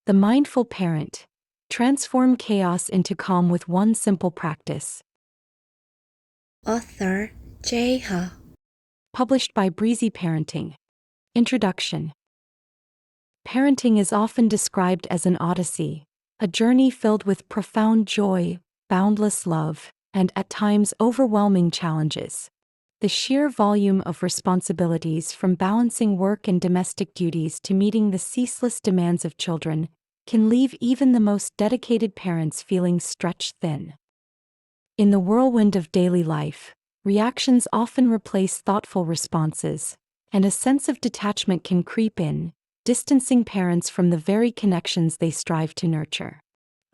The Mindful Parent. Transform chaos into calm with one simple practice. Author J. Ha. Published by Breezy Parenting. Introduction. Parenting is often described as an odyssey, a journey filled with profound joy, boundless love, and at times overwhelming challenges. The sheer volume of responsibilities, from balancing work and domestic duties to meeting the ceaseless demands of children, can leave even the most dedicated parents feeling stretched thin. In the whirlwind of daily life, reactions often replace thoughtful responses, and a sense of detachment can creep in, distancing parents from the very connections they strive to nurture.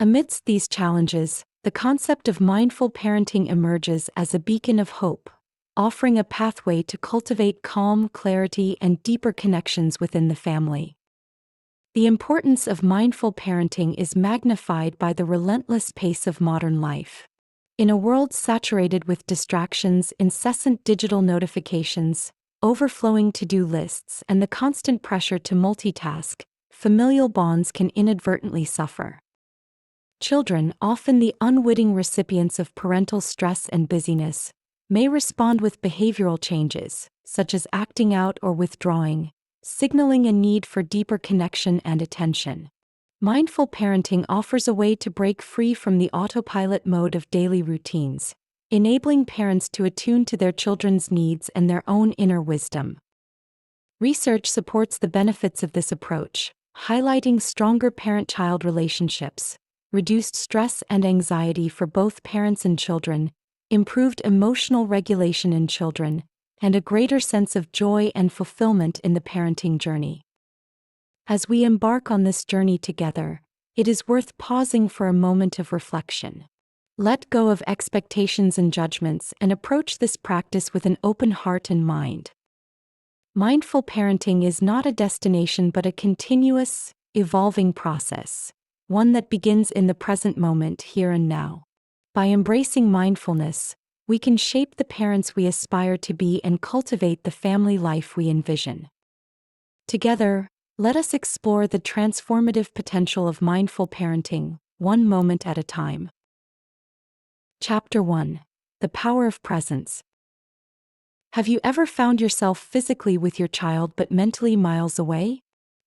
Amidst these challenges, the concept of mindful parenting emerges as a beacon of hope, offering a pathway to cultivate calm, clarity, and deeper connections within the family. The importance of mindful parenting is magnified by the relentless pace of modern life. In a world saturated with distractions, incessant digital notifications, overflowing to-do lists, and the constant pressure to multitask, familial bonds can inadvertently suffer. Children, often the unwitting recipients of parental stress and busyness, may respond with behavioral changes, such as acting out or withdrawing, signaling a need for deeper connection and attention. Mindful parenting offers a way to break free from the autopilot mode of daily routines, enabling parents to attune to their children's needs and their own inner wisdom. Research supports the benefits of this approach, highlighting stronger parent-child relationships, reduced stress and anxiety for both parents and children, improved emotional regulation in children, and a greater sense of joy and fulfillment in the parenting journey. As we embark on this journey together, it is worth pausing for a moment of reflection. Let go of expectations and judgments and approach this practice with an open heart and mind. Mindful parenting is not a destination but a continuous, evolving process, one that begins in the present moment, here and now. By embracing mindfulness, we can shape the parents we aspire to be and cultivate the family life we envision. Together, let us explore the transformative potential of mindful parenting, one moment at a time. Chapter 1. The Power of Presence. Have you ever found yourself physically with your child but mentally miles away?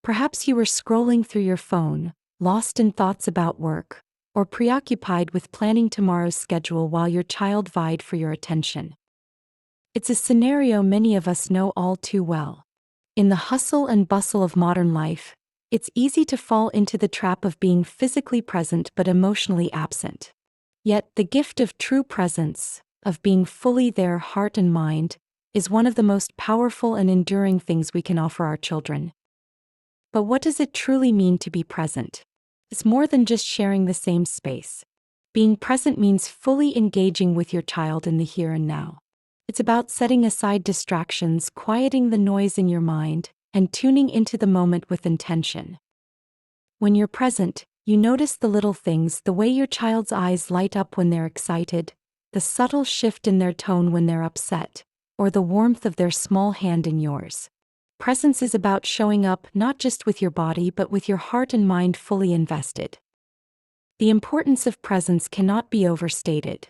Perhaps you were scrolling through your phone, lost in thoughts about work, or preoccupied with planning tomorrow's schedule while your child vied for your attention. It's a scenario many of us know all too well. In the hustle and bustle of modern life, it's easy to fall into the trap of being physically present but emotionally absent. Yet, the gift of true presence, of being fully there, heart and mind, is one of the most powerful and enduring things we can offer our children. But what does it truly mean to be present? It's more than just sharing the same space. Being present means fully engaging with your child in the here and now. It's about setting aside distractions, quieting the noise in your mind, and tuning into the moment with intention. When you're present, you notice the little things, the way your child's eyes light up when they're excited, the subtle shift in their tone when they're upset, or the warmth of their small hand in yours. Presence is about showing up not just with your body but with your heart and mind fully invested. The importance of presence cannot be overstated.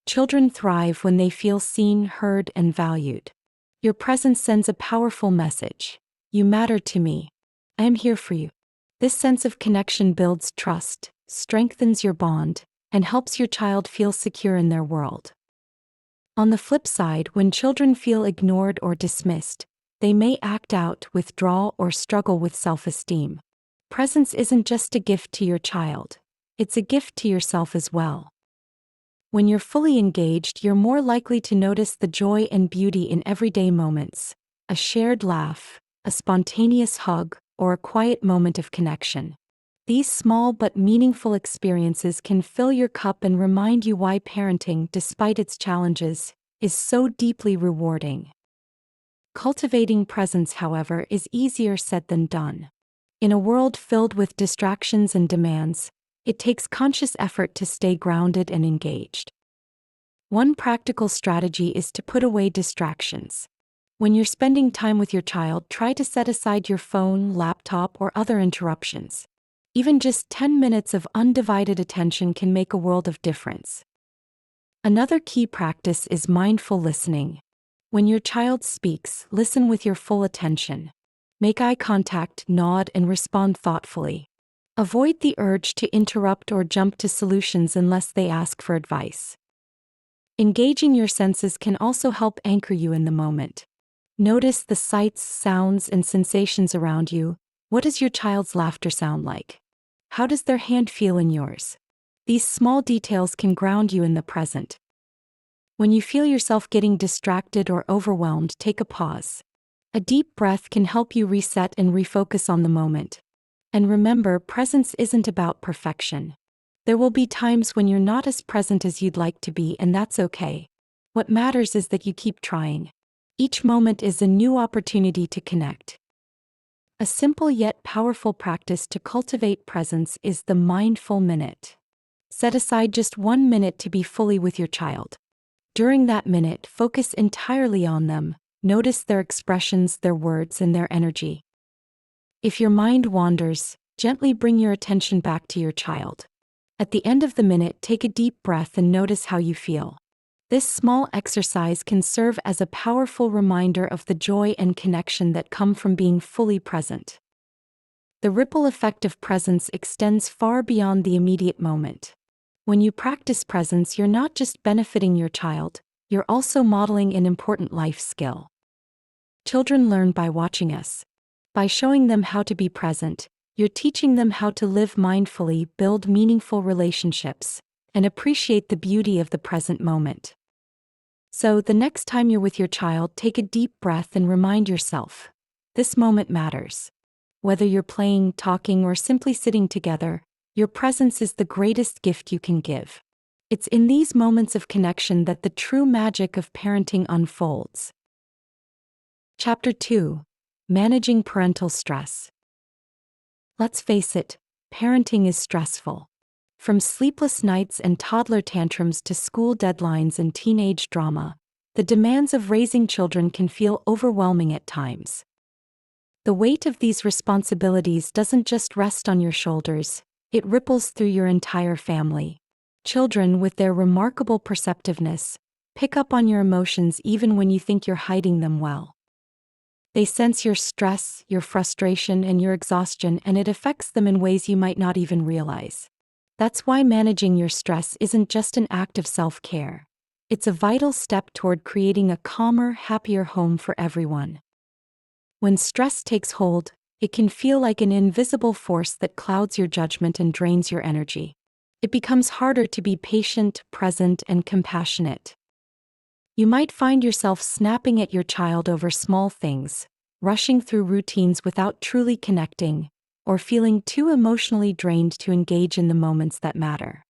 Children thrive when they feel seen, heard, and valued. Your presence sends a powerful message. You matter to me. I am here for you. This sense of connection builds trust, strengthens your bond, and helps your child feel secure in their world. On the flip side, when children feel ignored or dismissed, they may act out, withdraw, or struggle with self-esteem. Presence isn't just a gift to your child, it's a gift to yourself as well. When you're fully engaged, you're more likely to notice the joy and beauty in everyday moments, a shared laugh, a spontaneous hug, or a quiet moment of connection. These small but meaningful experiences can fill your cup and remind you why parenting, despite its challenges, is so deeply rewarding. Cultivating presence, however, is easier said than done. In a world filled with distractions and demands, it takes conscious effort to stay grounded and engaged. One practical strategy is to put away distractions. When you're spending time with your child, try to set aside your phone, laptop, or other interruptions. Even just 10 minutes of undivided attention can make a world of difference. Another key practice is mindful listening. When your child speaks, listen with your full attention. Make eye contact, nod, and respond thoughtfully. Avoid the urge to interrupt or jump to solutions unless they ask for advice. Engaging your senses can also help anchor you in the moment. Notice the sights, sounds, and sensations around you. What does your child's laughter sound like? How does their hand feel in yours? These small details can ground you in the present. When you feel yourself getting distracted or overwhelmed, take a pause. A deep breath can help you reset and refocus on the moment. And remember, presence isn't about perfection. There will be times when you're not as present as you'd like to be, and that's okay. What matters is that you keep trying. Each moment is a new opportunity to connect. A simple yet powerful practice to cultivate presence is the mindful minute. Set aside just 1 minute to be fully with your child. During that minute, focus entirely on them. Notice their expressions, their words, and their energy. If your mind wanders, gently bring your attention back to your child. At the end of the minute, take a deep breath and notice how you feel. This small exercise can serve as a powerful reminder of the joy and connection that come from being fully present. The ripple effect of presence extends far beyond the immediate moment. When you practice presence, you're not just benefiting your child, you're also modeling an important life skill. Children learn by watching us. By showing them how to be present, you're teaching them how to live mindfully, build meaningful relationships, and appreciate the beauty of the present moment. So, the next time you're with your child, take a deep breath and remind yourself, this moment matters. Whether you're playing, talking, or simply sitting together, your presence is the greatest gift you can give. It's in these moments of connection that the true magic of parenting unfolds. Chapter 2: Managing Parental Stress. Let's face it, parenting is stressful. From sleepless nights and toddler tantrums to school deadlines and teenage drama, the demands of raising children can feel overwhelming at times. The weight of these responsibilities doesn't just rest on your shoulders, it ripples through your entire family. Children, with their remarkable perceptiveness, pick up on your emotions even when you think you're hiding them well. They sense your stress, your frustration, and your exhaustion, and it affects them in ways you might not even realize. That's why managing your stress isn't just an act of self-care. It's a vital step toward creating a calmer, happier home for everyone. When stress takes hold, it can feel like an invisible force that clouds your judgment and drains your energy. It becomes harder to be patient, present, and compassionate. You might find yourself snapping at your child over small things, rushing through routines without truly connecting, or feeling too emotionally drained to engage in the moments that matter.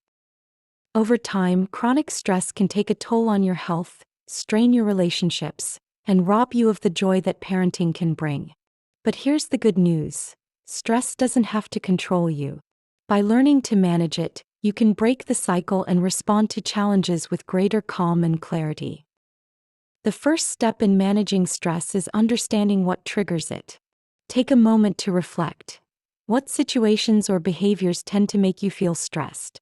Over time, chronic stress can take a toll on your health, strain your relationships, and rob you of the joy that parenting can bring. But here's the good news: stress doesn't have to control you. By learning to manage it, you can break the cycle and respond to challenges with greater calm and clarity. The first step in managing stress is understanding what triggers it. Take a moment to reflect. What situations or behaviors tend to make you feel stressed?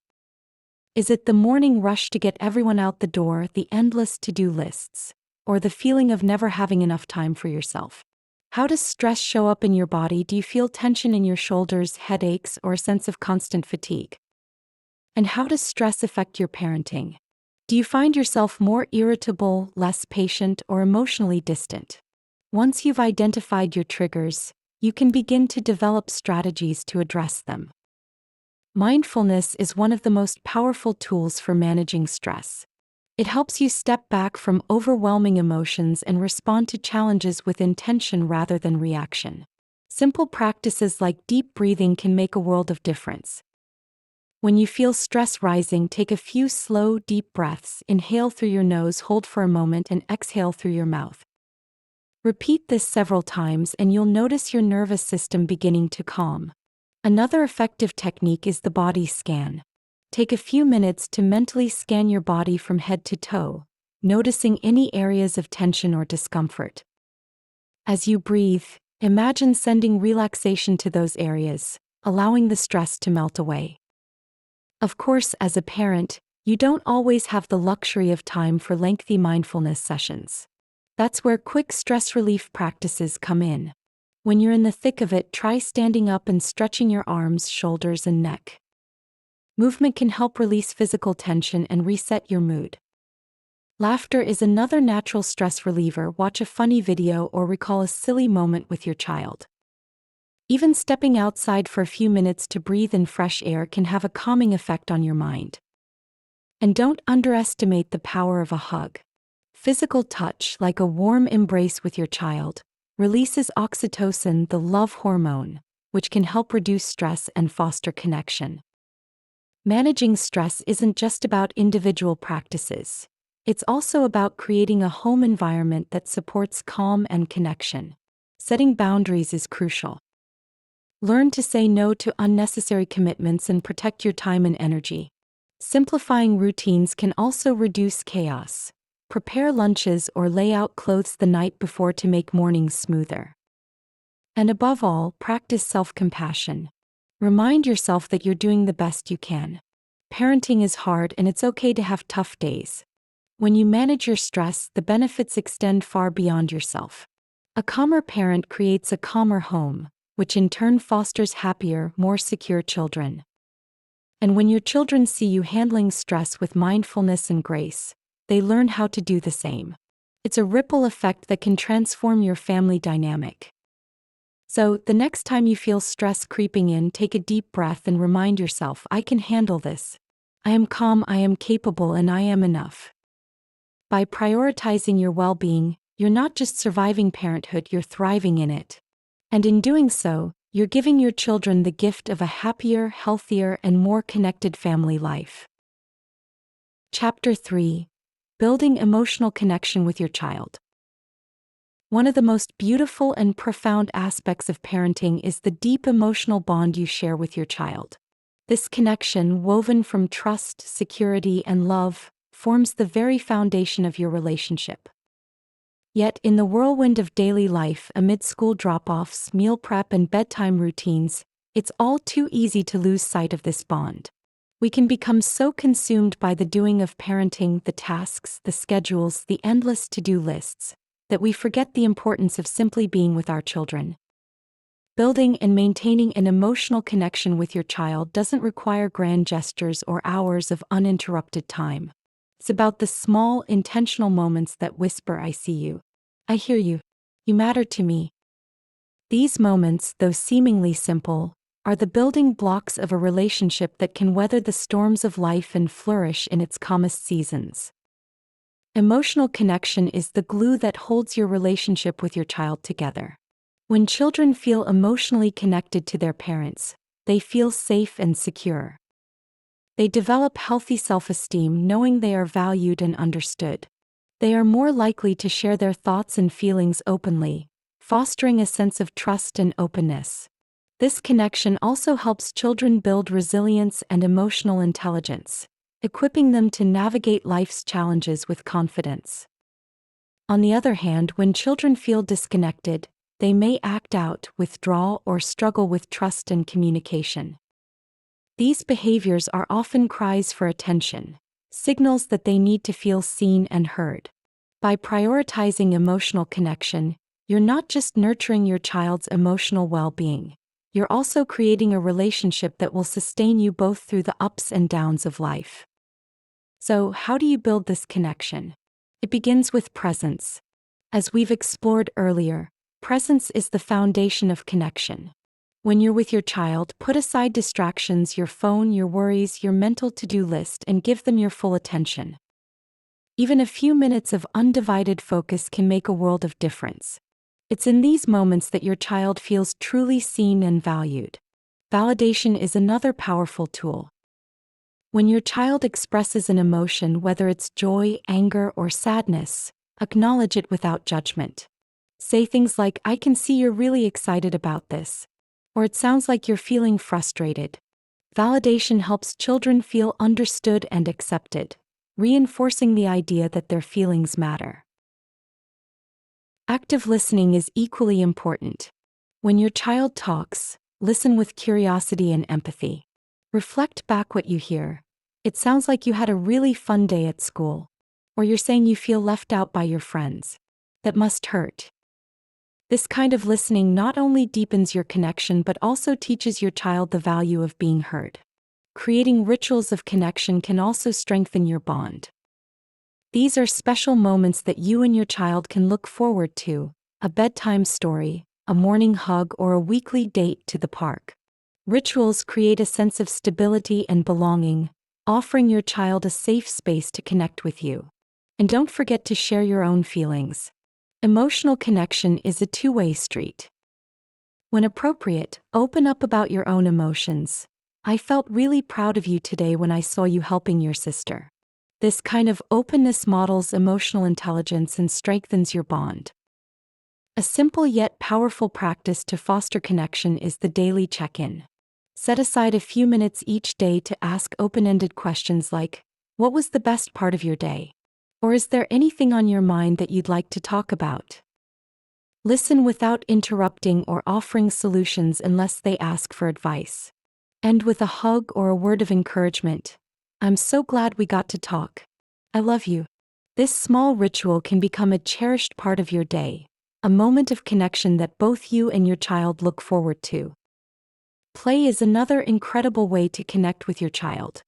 Is it the morning rush to get everyone out the door, the endless to-do lists, or the feeling of never having enough time for yourself? How does stress show up in your body? Do you feel tension in your shoulders, headaches, or a sense of constant fatigue? And how does stress affect your parenting? Do you find yourself more irritable, less patient, or emotionally distant? Once you've identified your triggers, you can begin to develop strategies to address them. Mindfulness is one of the most powerful tools for managing stress. It helps you step back from overwhelming emotions and respond to challenges with intention rather than reaction. Simple practices like deep breathing can make a world of difference. When you feel stress rising, take a few slow, deep breaths. Inhale through your nose, hold for a moment, and exhale through your mouth. Repeat this several times and you'll notice your nervous system beginning to calm. Another effective technique is the body scan. Take a few minutes to mentally scan your body from head to toe, noticing any areas of tension or discomfort. As you breathe, imagine sending relaxation to those areas, allowing the stress to melt away. Of course, as a parent, you don't always have the luxury of time for lengthy mindfulness sessions. That's where quick stress relief practices come in. When you're in the thick of it, try standing up and stretching your arms, shoulders, and neck. Movement can help release physical tension and reset your mood. Laughter is another natural stress reliever. Watch a funny video or recall a silly moment with your child. Even stepping outside for a few minutes to breathe in fresh air can have a calming effect on your mind. And don't underestimate the power of a hug. Physical touch, like a warm embrace with your child, releases oxytocin, the love hormone, which can help reduce stress and foster connection. Managing stress isn't just about individual practices. It's also about creating a home environment that supports calm and connection. Setting boundaries is crucial. Learn to say no to unnecessary commitments and protect your time and energy. Simplifying routines can also reduce chaos. Prepare lunches or lay out clothes the night before to make mornings smoother. And above all, practice self-compassion. Remind yourself that you're doing the best you can. Parenting is hard and it's okay to have tough days. When you manage your stress, the benefits extend far beyond yourself. A calmer parent creates a calmer home, which in turn fosters happier, more secure children. And when your children see you handling stress with mindfulness and grace, they learn how to do the same. It's a ripple effect that can transform your family dynamic. So, the next time you feel stress creeping in, take a deep breath and remind yourself, I can handle this. I am calm, I am capable, and I am enough. By prioritizing your well-being, you're not just surviving parenthood, you're thriving in it. And in doing so, you're giving your children the gift of a happier, healthier, and more connected family life. Chapter 3: Building emotional connection with your child. One of the most beautiful and profound aspects of parenting is the deep emotional bond you share with your child. This connection, woven from trust, security, and love, forms the very foundation of your relationship. Yet, in the whirlwind of daily life, amid school drop-offs, meal prep, and bedtime routines, it's all too easy to lose sight of this bond. We can become so consumed by the doing of parenting, the tasks, the schedules, the endless to-do lists, that we forget the importance of simply being with our children. Building and maintaining an emotional connection with your child doesn't require grand gestures or hours of uninterrupted time. It's about the small, intentional moments that whisper, I see you. I hear you. You matter to me. These moments, though seemingly simple, are the building blocks of a relationship that can weather the storms of life and flourish in its calmest seasons. Emotional connection is the glue that holds your relationship with your child together. When children feel emotionally connected to their parents, they feel safe and secure. They develop healthy self-esteem, knowing they are valued and understood. They are more likely to share their thoughts and feelings openly, fostering a sense of trust and openness. This connection also helps children build resilience and emotional intelligence, equipping them to navigate life's challenges with confidence. On the other hand, when children feel disconnected, they may act out, withdraw, or struggle with trust and communication. These behaviors are often cries for attention, signals that they need to feel seen and heard. By prioritizing emotional connection, you're not just nurturing your child's emotional well-being, you're also creating a relationship that will sustain you both through the ups and downs of life. So, how do you build this connection? It begins with presence. As we've explored earlier, presence is the foundation of connection. When you're with your child, put aside distractions, your phone, your worries, your mental to-do list, and give them your full attention. Even a few minutes of undivided focus can make a world of difference. It's in these moments that your child feels truly seen and valued. Validation is another powerful tool. When your child expresses an emotion, whether it's joy, anger, or sadness, acknowledge it without judgment. Say things like, I can see you're really excited about this. Or it sounds like you're feeling frustrated. Validation helps children feel understood and accepted, reinforcing the idea that their feelings matter. Active listening is equally important. When your child talks, Listen with curiosity and empathy. Reflect back what you hear. It sounds like you had a really fun day at school. Or you're saying you feel left out by your friends. That must hurt. This kind of listening not only deepens your connection but also teaches your child the value of being heard. Creating rituals of connection can also strengthen your bond. These are special moments that you and your child can look forward to: a bedtime story, a morning hug, or a weekly date to the park. Rituals create a sense of stability and belonging, offering your child a safe space to connect with you. And don't forget to share your own feelings. Emotional connection is a two-way street. When appropriate, open up about your own emotions. I felt really proud of you today when I saw you helping your sister. This kind of openness models emotional intelligence and strengthens your bond. A simple yet powerful practice to foster connection is the daily check-in. Set aside a few minutes each day to ask open-ended questions like, "What was the best part of your day?" Or "Is there anything on your mind that you'd like to talk about?" Listen without interrupting or offering solutions unless they ask for advice. End with a hug or a word of encouragement. "I'm so glad we got to talk. I love you." This small ritual can become a cherished part of your day, a moment of connection that both you and your child look forward to. Play is another incredible way to connect with your child.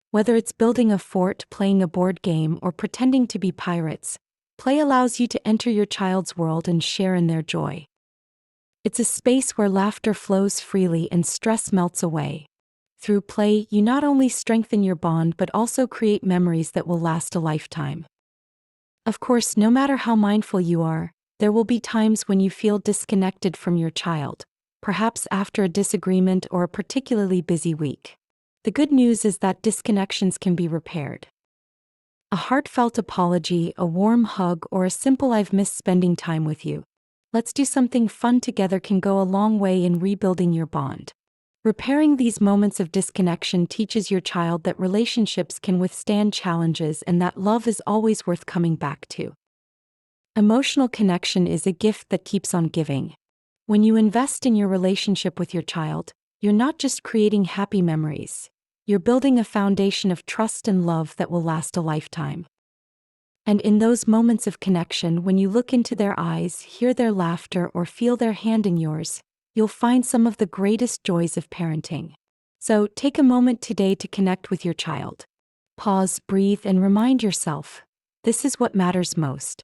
Whether it's building a fort, playing a board game, or pretending to be pirates, play allows you to enter your child's world and share in their joy. It's a space where laughter flows freely and stress melts away. Through play, you not only strengthen your bond but also create memories that will last a lifetime. Of course, no matter how mindful you are, there will be times when you feel disconnected from your child, perhaps after a disagreement or a particularly busy week. The good news is that disconnections can be repaired. A heartfelt apology, a warm hug, or a simple "I've missed spending time with you. Let's do something fun together" can go a long way in rebuilding your bond. Repairing these moments of disconnection teaches your child that relationships can withstand challenges and that love is always worth coming back to. Emotional connection is a gift that keeps on giving. When you invest in your relationship with your child, you're not just creating happy memories. You're building a foundation of trust and love that will last a lifetime. And in those moments of connection, when you look into their eyes, hear their laughter, or feel their hand in yours, you'll find some of the greatest joys of parenting. So take a moment today to connect with your child. Pause, breathe, and remind yourself, this is what matters most.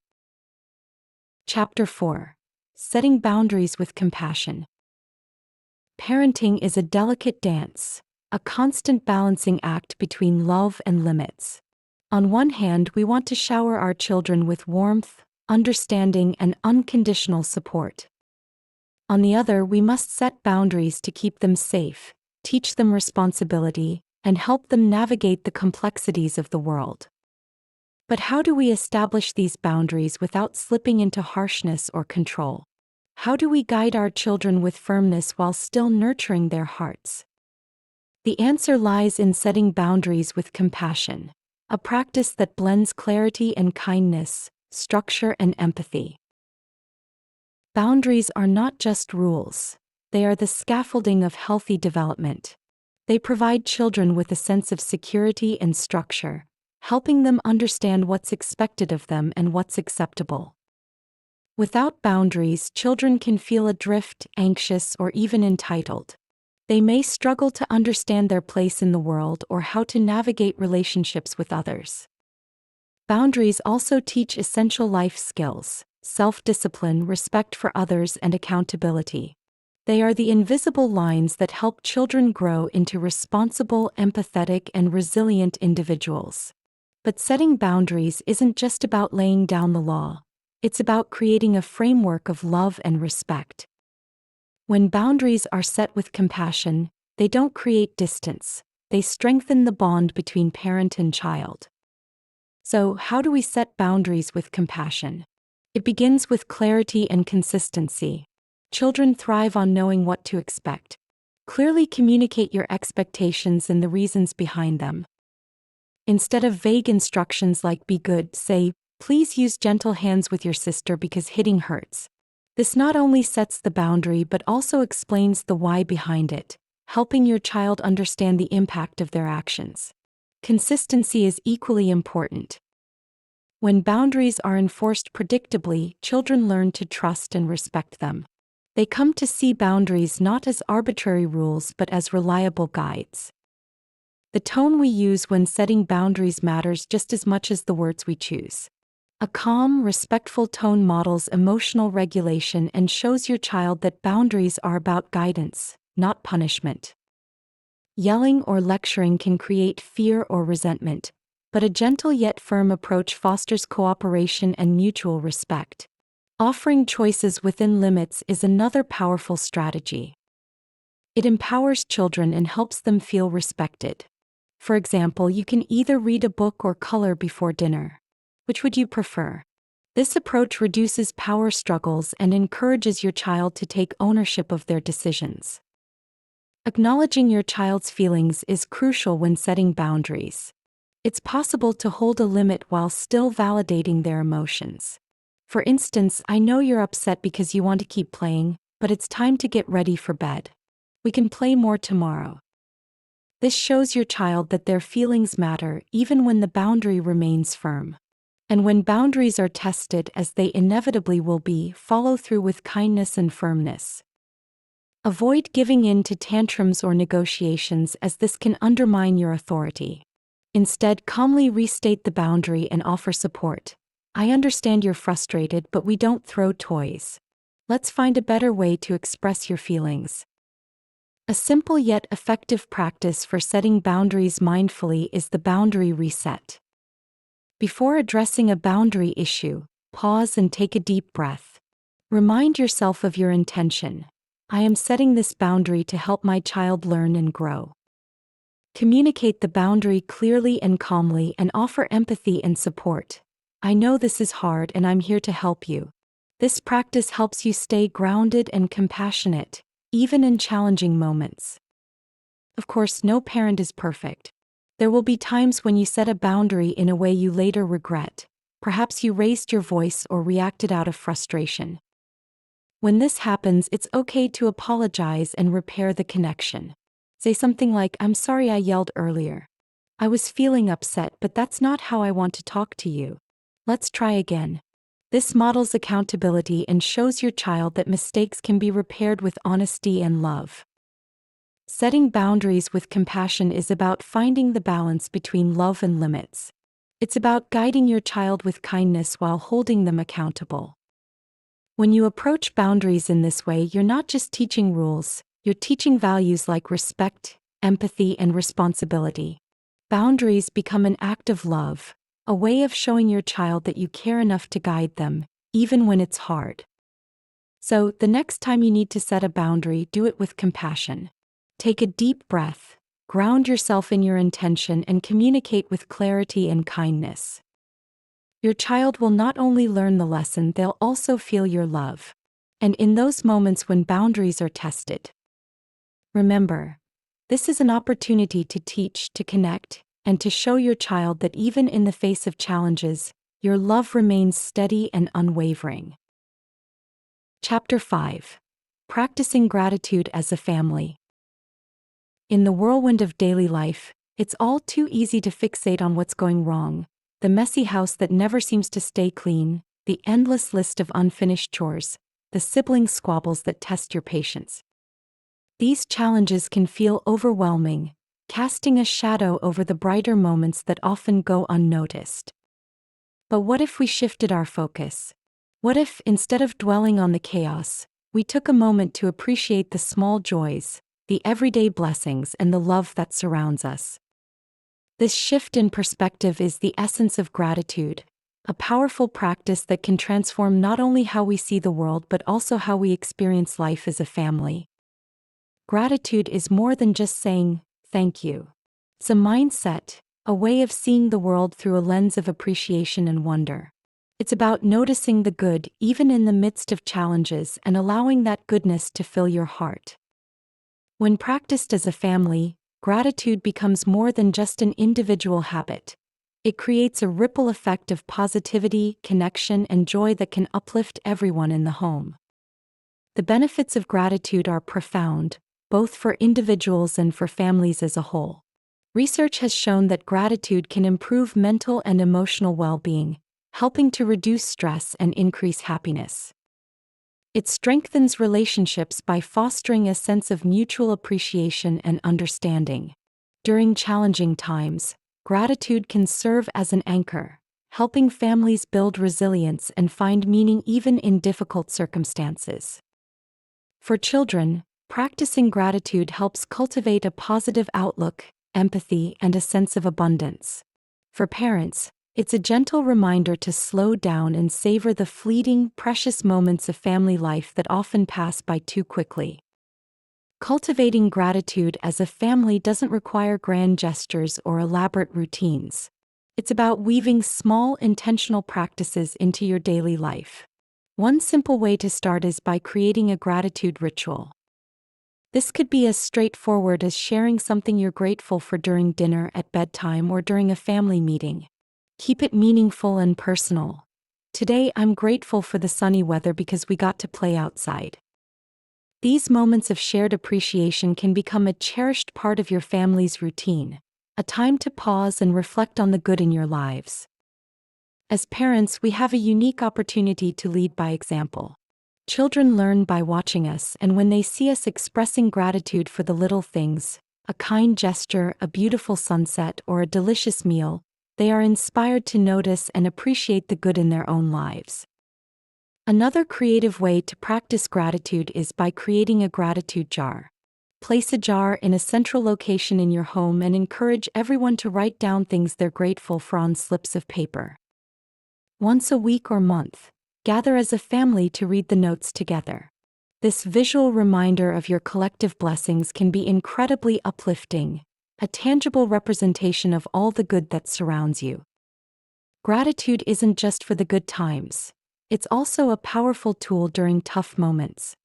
Chapter 4. Setting Boundaries with Compassion. Parenting is a delicate dance, a constant balancing act between love and limits. On one hand, we want to shower our children with warmth, understanding, and unconditional support. On the other, we must set boundaries to keep them safe, teach them responsibility, and help them navigate the complexities of the world. But how do we establish these boundaries without slipping into harshness or control? How do we guide our children with firmness while still nurturing their hearts? The answer lies in setting boundaries with compassion, a practice that blends clarity and kindness, structure and empathy. Boundaries are not just rules, they are the scaffolding of healthy development. They provide children with a sense of security and structure, helping them understand what's expected of them and what's acceptable. Without boundaries, children can feel adrift, anxious, or even entitled. They may struggle to understand their place in the world or how to navigate relationships with others. Boundaries also teach essential life skills: self-discipline, respect for others, and accountability. They are the invisible lines that help children grow into responsible, empathetic, and resilient individuals. But setting boundaries isn't just about laying down the law. It's about creating a framework of love and respect. When boundaries are set with compassion, they don't create distance, they strengthen the bond between parent and child. So, how do we set boundaries with compassion? It begins with clarity and consistency. Children thrive on knowing what to expect. Clearly communicate your expectations and the reasons behind them. Instead of vague instructions like "be good," say, "Please use gentle hands with your sister because hitting hurts." This not only sets the boundary but also explains the why behind it, helping your child understand the impact of their actions. Consistency is equally important. When boundaries are enforced predictably, children learn to trust and respect them. They come to see boundaries not as arbitrary rules but as reliable guides. The tone we use when setting boundaries matters just as much as the words we choose. A calm, respectful tone models emotional regulation and shows your child that boundaries are about guidance, not punishment. Yelling or lecturing can create fear or resentment, but a gentle yet firm approach fosters cooperation and mutual respect. Offering choices within limits is another powerful strategy. It empowers children and helps them feel respected. For example, you can either read a book or color before dinner. Which would you prefer? This approach reduces power struggles and encourages your child to take ownership of their decisions. Acknowledging your child's feelings is crucial when setting boundaries. It's possible to hold a limit while still validating their emotions. For instance, I know you're upset because you want to keep playing, but it's time to get ready for bed. We can play more tomorrow. This shows your child that their feelings matter even when the boundary remains firm. And when boundaries are tested, as they inevitably will be, follow through with kindness and firmness. Avoid giving in to tantrums or negotiations, as this can undermine your authority. Instead, calmly restate the boundary and offer support. I understand you're frustrated, but we don't throw toys. Let's find a better way to express your feelings. A simple yet effective practice for setting boundaries mindfully is the boundary reset. Before addressing a boundary issue, pause and take a deep breath. Remind yourself of your intention. I am setting this boundary to help my child learn and grow. Communicate the boundary clearly and calmly and offer empathy and support. I know this is hard and I'm here to help you. This practice helps you stay grounded and compassionate, even in challenging moments. Of course, no parent is perfect. There will be times when you set a boundary in a way you later regret. Perhaps you raised your voice or reacted out of frustration. When this happens, it's okay to apologize and repair the connection. Say something like, I'm sorry I yelled earlier. I was feeling upset, but that's not how I want to talk to you. Let's try again. This models accountability and shows your child that mistakes can be repaired with honesty and love. Setting boundaries with compassion is about finding the balance between love and limits. It's about guiding your child with kindness while holding them accountable. When you approach boundaries in this way, you're not just teaching rules, you're teaching values like respect, empathy, and responsibility. Boundaries become an act of love, a way of showing your child that you care enough to guide them, even when it's hard. So, the next time you need to set a boundary, do it with compassion. Take a deep breath, ground yourself in your intention, and communicate with clarity and kindness. Your child will not only learn the lesson, they'll also feel your love. And in those moments when boundaries are tested, remember, this is an opportunity to teach, to connect, and to show your child that even in the face of challenges, your love remains steady and unwavering. Chapter 5. Practicing Gratitude as a Family. In the whirlwind of daily life, it's all too easy to fixate on what's going wrong, the messy house that never seems to stay clean, the endless list of unfinished chores, the sibling squabbles that test your patience. These challenges can feel overwhelming, casting a shadow over the brighter moments that often go unnoticed. But what if we shifted our focus? What if, instead of dwelling on the chaos, we took a moment to appreciate the small joys, the everyday blessings, and the love that surrounds us? This shift in perspective is the essence of gratitude, a powerful practice that can transform not only how we see the world but also how we experience life as a family. Gratitude is more than just saying, thank you. It's a mindset, a way of seeing the world through a lens of appreciation and wonder. It's about noticing the good even in the midst of challenges and allowing that goodness to fill your heart. When practiced as a family, gratitude becomes more than just an individual habit. It creates a ripple effect of positivity, connection, and joy that can uplift everyone in the home. The benefits of gratitude are profound, both for individuals and for families as a whole. Research has shown that gratitude can improve mental and emotional well-being, helping to reduce stress and increase happiness. It strengthens relationships by fostering a sense of mutual appreciation and understanding. During challenging times, gratitude can serve as an anchor, helping families build resilience and find meaning even in difficult circumstances. For children, practicing gratitude helps cultivate a positive outlook, empathy, and a sense of abundance. For parents, it's a gentle reminder to slow down and savor the fleeting, precious moments of family life that often pass by too quickly. Cultivating gratitude as a family doesn't require grand gestures or elaborate routines. It's about weaving small, intentional practices into your daily life. One simple way to start is by creating a gratitude ritual. This could be as straightforward as sharing something you're grateful for during dinner, at bedtime, or during a family meeting. Keep it meaningful and personal. Today, I'm grateful for the sunny weather because we got to play outside. These moments of shared appreciation can become a cherished part of your family's routine, a time to pause and reflect on the good in your lives. As parents, we have a unique opportunity to lead by example. Children learn by watching us, and when they see us expressing gratitude for the little things, a kind gesture, a beautiful sunset, or a delicious meal, they are inspired to notice and appreciate the good in their own lives. Another creative way to practice gratitude is by creating a gratitude jar. Place a jar in a central location in your home and encourage everyone to write down things they're grateful for on slips of paper. Once a week or month, gather as a family to read the notes together. This visual reminder of your collective blessings can be incredibly uplifting, a tangible representation of all the good that surrounds you. Gratitude isn't just for the good times. It's also a powerful tool during tough moments.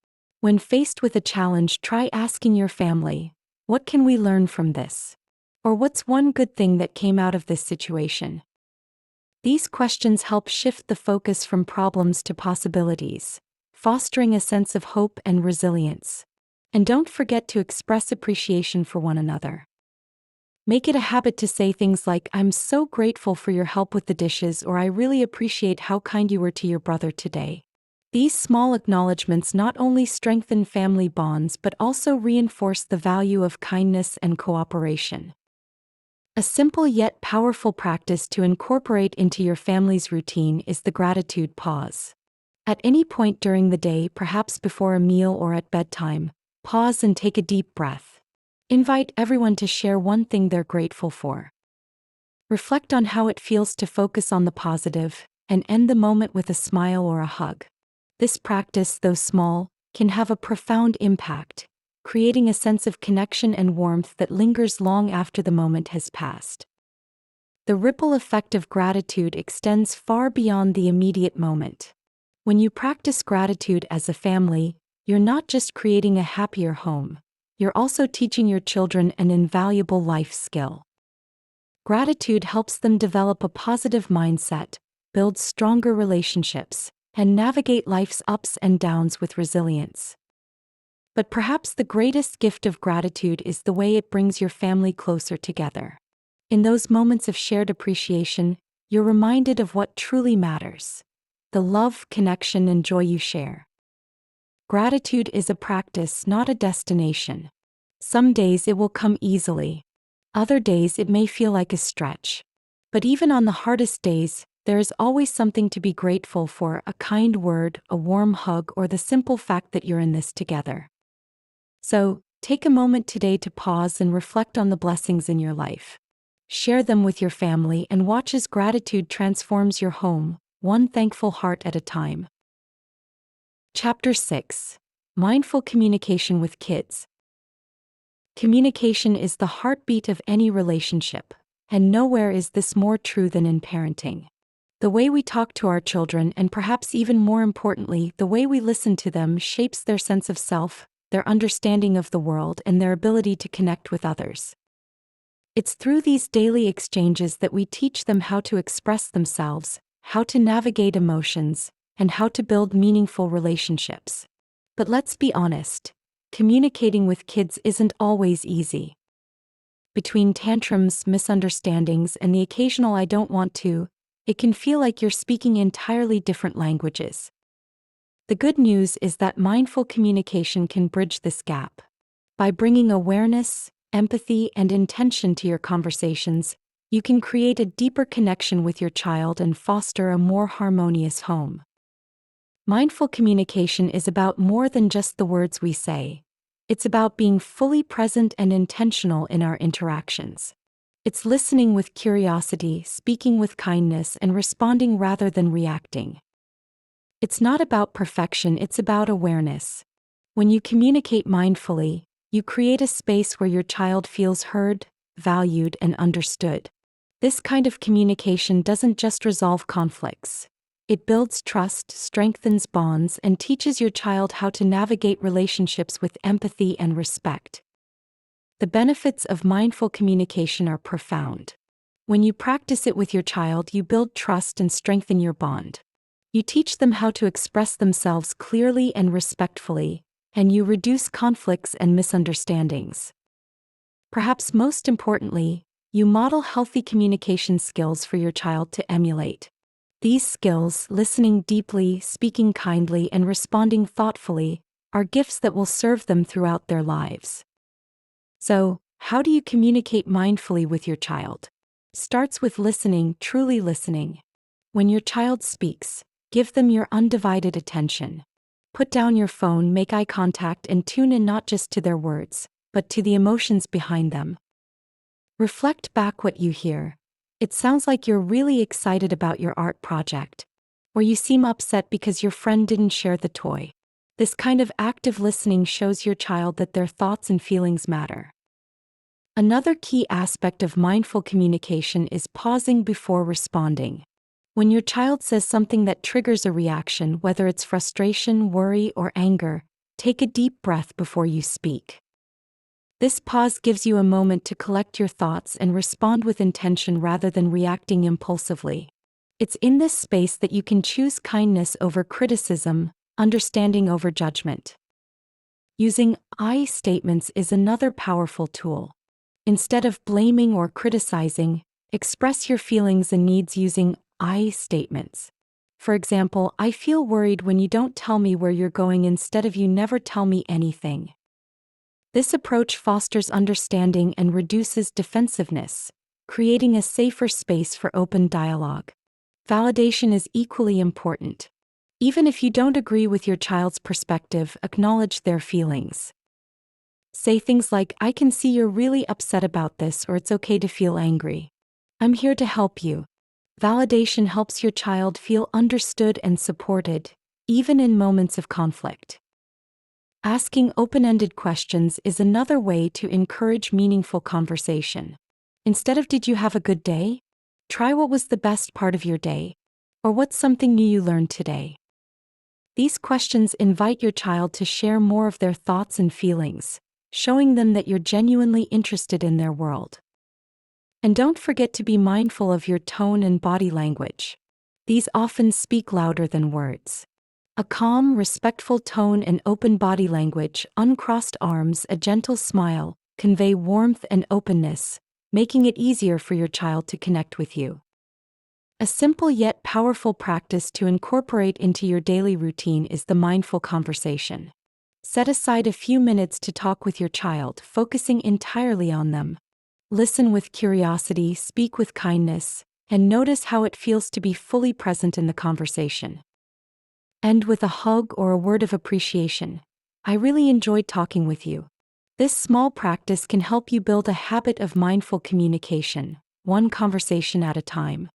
When faced with a challenge, try asking your family, "What can we learn from this?" Or "What's one good thing that came out of this situation?" These questions help shift the focus from problems to possibilities, fostering a sense of hope and resilience. And don't forget to express appreciation for one another. Make it a habit to say things like, "I'm so grateful for your help with the dishes," or "I really appreciate how kind you were to your brother today." These small acknowledgments not only strengthen family bonds but also reinforce the value of kindness and cooperation. A simple yet powerful practice to incorporate into your family's routine is the gratitude pause. At any point during the day, perhaps before a meal or at bedtime, pause and take a deep breath. Invite everyone to share one thing they're grateful for. Reflect on how it feels to focus on the positive, and end the moment with a smile or a hug. This practice, though small, can have a profound impact, creating a sense of connection and warmth that lingers long after the moment has passed. The ripple effect of gratitude extends far beyond the immediate moment. When you practice gratitude as a family, you're not just creating a happier home, you're also teaching your children an invaluable life skill. Gratitude helps them develop a positive mindset, build stronger relationships, and navigate life's ups and downs with resilience. But perhaps the greatest gift of gratitude is the way it brings your family closer together. In those moments of shared appreciation, you're reminded of what truly matters: the love, connection, and joy you share. Gratitude is a practice, not a destination. Some days it will come easily. Other days it may feel like a stretch. But even on the hardest days, there is always something to be grateful for: a kind word, a warm hug, or the simple fact that you're in this together. So, take a moment today to pause and reflect on the blessings in your life. Share them with your family and watch as gratitude transforms your home, one thankful heart at a time. Chapter 6: Mindful Communication with Kids. Communication is the heartbeat of any relationship, and nowhere is this more true than in parenting. The way we talk to our children, and perhaps even more importantly, the way we listen to them, shapes their sense of self, their understanding of the world, and their ability to connect with others. It's through these daily exchanges that we teach them how to express themselves, how to navigate emotions, and how to build meaningful relationships. But let's be honest, communicating with kids isn't always easy. Between tantrums, misunderstandings, and the occasional "I don't want to," it can feel like you're speaking entirely different languages. The good news is that mindful communication can bridge this gap. By bringing awareness, empathy, and intention to your conversations, you can create a deeper connection with your child and foster a more harmonious home. Mindful communication is about more than just the words we say. It's about being fully present and intentional in our interactions. It's listening with curiosity, speaking with kindness, and responding rather than reacting. It's not about perfection, it's about awareness. When you communicate mindfully, you create a space where your child feels heard, valued, and understood. This kind of communication doesn't just resolve conflicts. It builds trust, strengthens bonds, and teaches your child how to navigate relationships with empathy and respect. The benefits of mindful communication are profound. When you practice it with your child, you build trust and strengthen your bond. You teach them how to express themselves clearly and respectfully, and you reduce conflicts and misunderstandings. Perhaps most importantly, you model healthy communication skills for your child to emulate. These skills, listening deeply, speaking kindly, and responding thoughtfully, are gifts that will serve them throughout their lives. So, how do you communicate mindfully with your child? Starts with listening, truly listening. When your child speaks, give them your undivided attention. Put down your phone, make eye contact, and tune in not just to their words, but to the emotions behind them. Reflect back what you hear. It sounds like you're really excited about your art project, or you seem upset because your friend didn't share the toy. This kind of active listening shows your child that their thoughts and feelings matter. Another key aspect of mindful communication is pausing before responding. When your child says something that triggers a reaction, whether it's frustration, worry, or anger, take a deep breath before you speak. This pause gives you a moment to collect your thoughts and respond with intention rather than reacting impulsively. It's in this space that you can choose kindness over criticism, understanding over judgment. Using "I" statements is another powerful tool. Instead of blaming or criticizing, express your feelings and needs using "I" statements. For example, "I feel worried when you don't tell me where you're going," instead of "you never tell me anything." This approach fosters understanding and reduces defensiveness, creating a safer space for open dialogue. Validation is equally important. Even if you don't agree with your child's perspective, acknowledge their feelings. Say things like, "I can see you're really upset about this," or "It's okay to feel angry. I'm here to help you." Validation helps your child feel understood and supported, even in moments of conflict. Asking open-ended questions is another way to encourage meaningful conversation. Instead of "Did you have a good day?" try "What was the best part of your day?" or "What's something new you learned today?" These questions invite your child to share more of their thoughts and feelings, showing them that you're genuinely interested in their world. And don't forget to be mindful of your tone and body language. These often speak louder than words. A calm, respectful tone and open body language, uncrossed arms, a gentle smile, convey warmth and openness, making it easier for your child to connect with you. A simple yet powerful practice to incorporate into your daily routine is the mindful conversation. Set aside a few minutes to talk with your child, focusing entirely on them. Listen with curiosity, speak with kindness, and notice how it feels to be fully present in the conversation. End with a hug or a word of appreciation. "I really enjoyed talking with you." This small practice can help you build a habit of mindful communication, one conversation at a time.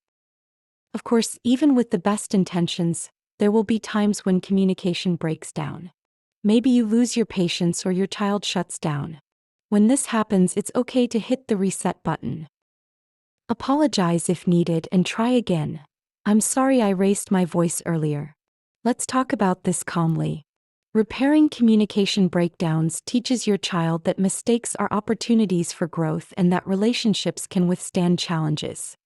Of course, even with the best intentions, there will be times when communication breaks down. Maybe you lose your patience or your child shuts down. When this happens, it's okay to hit the reset button. Apologize if needed and try again. "I'm sorry I raised my voice earlier. Let's talk about this calmly." Repairing communication breakdowns teaches your child that mistakes are opportunities for growth and that relationships can withstand challenges.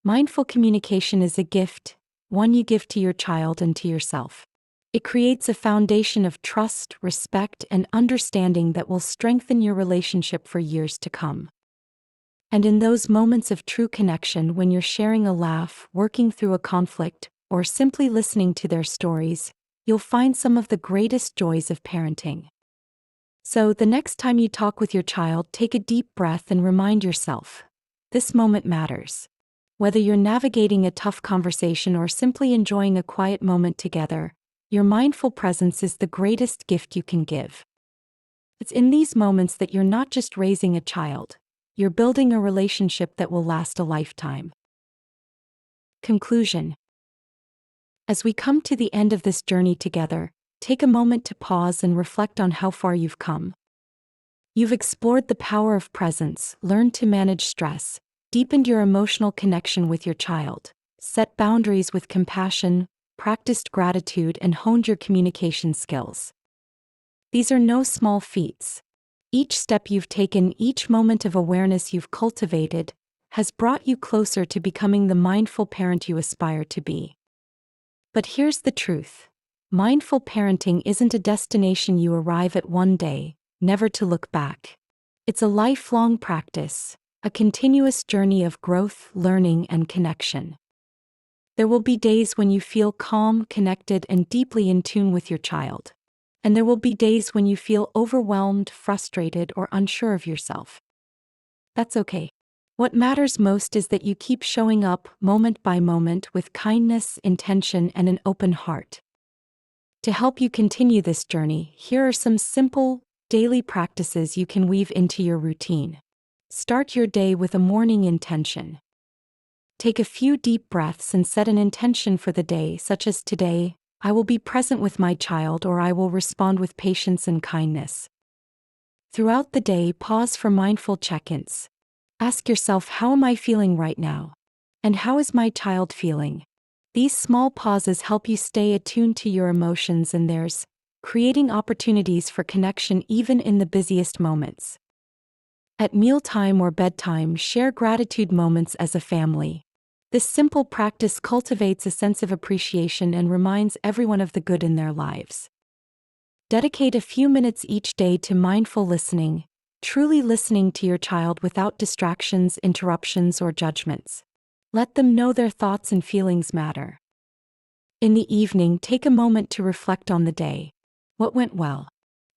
Mindful communication is a gift, one you give to your child and to yourself. It creates a foundation of trust, respect, and understanding that will strengthen your relationship for years to come. And in those moments of true connection, when you're sharing a laugh, working through a conflict, or simply listening to their stories, you'll find some of the greatest joys of parenting. So, the next time you talk with your child, take a deep breath and remind yourself, this moment matters. Whether you're navigating a tough conversation or simply enjoying a quiet moment together, your mindful presence is the greatest gift you can give. It's in these moments that you're not just raising a child, you're building a relationship that will last a lifetime. Conclusion. As we come to the end of this journey together, take a moment to pause and reflect on how far you've come. You've explored the power of presence, learned to manage stress, deepened your emotional connection with your child, set boundaries with compassion, practiced gratitude, and honed your communication skills. These are no small feats. Each step you've taken, each moment of awareness you've cultivated, has brought you closer to becoming the mindful parent you aspire to be. But here's the truth. Mindful parenting isn't a destination you arrive at one day, never to look back. It's a lifelong practice, a continuous journey of growth, learning, and connection. There will be days when you feel calm, connected, and deeply in tune with your child. And there will be days when you feel overwhelmed, frustrated, or unsure of yourself. That's okay. What matters most is that you keep showing up, moment by moment, with kindness, intention, and an open heart. To help you continue this journey, here are some simple, daily practices you can weave into your routine. Start your day with a morning intention. Take a few deep breaths and set an intention for the day, such as today, I will be present with my child, or I will respond with patience and kindness. Throughout the day, pause for mindful check-ins. Ask yourself, how am I feeling right now? And how is my child feeling? These small pauses help you stay attuned to your emotions and theirs, creating opportunities for connection even in the busiest moments. At mealtime or bedtime, share gratitude moments as a family. This simple practice cultivates a sense of appreciation and reminds everyone of the good in their lives. Dedicate a few minutes each day to mindful listening, truly listening to your child without distractions, interruptions, or judgments. Let them know their thoughts and feelings matter. In the evening, take a moment to reflect on the day. What went well?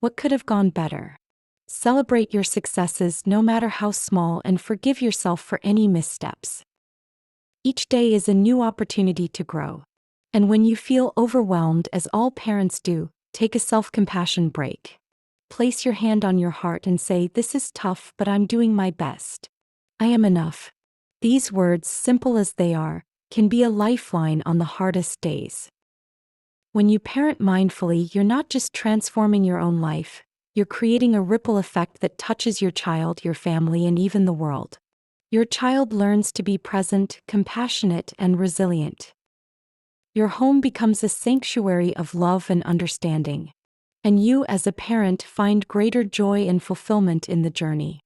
What could have gone better? Celebrate your successes, no matter how small, and forgive yourself for any missteps. Each day is a new opportunity to grow. And when you feel overwhelmed, as all parents do, take a self-compassion break. Place your hand on your heart and say, this is tough, but I'm doing my best. I am enough. These words, simple as they are, can be a lifeline on the hardest days. When you parent mindfully, you're not just transforming your own life, you're creating a ripple effect that touches your child, your family, and even the world. Your child learns to be present, compassionate, and resilient. Your home becomes a sanctuary of love and understanding. And you, as a parent, find greater joy and fulfillment in the journey.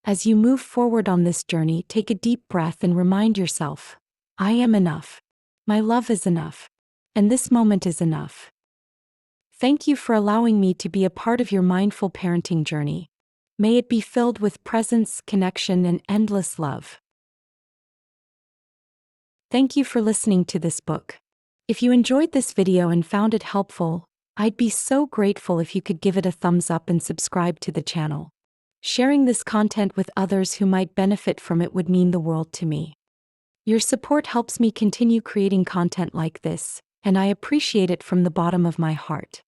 As you move forward on this journey, take a deep breath and remind yourself, I am enough. My love is enough. And this moment is enough. Thank you for allowing me to be a part of your mindful parenting journey. May it be filled with presence, connection, and endless love. Thank you for listening to this book. If you enjoyed this video and found it helpful, I'd be so grateful if you could give it a thumbs up and subscribe to the channel. Sharing this content with others who might benefit from it would mean the world to me. Your support helps me continue creating content like this, and I appreciate it from the bottom of my heart.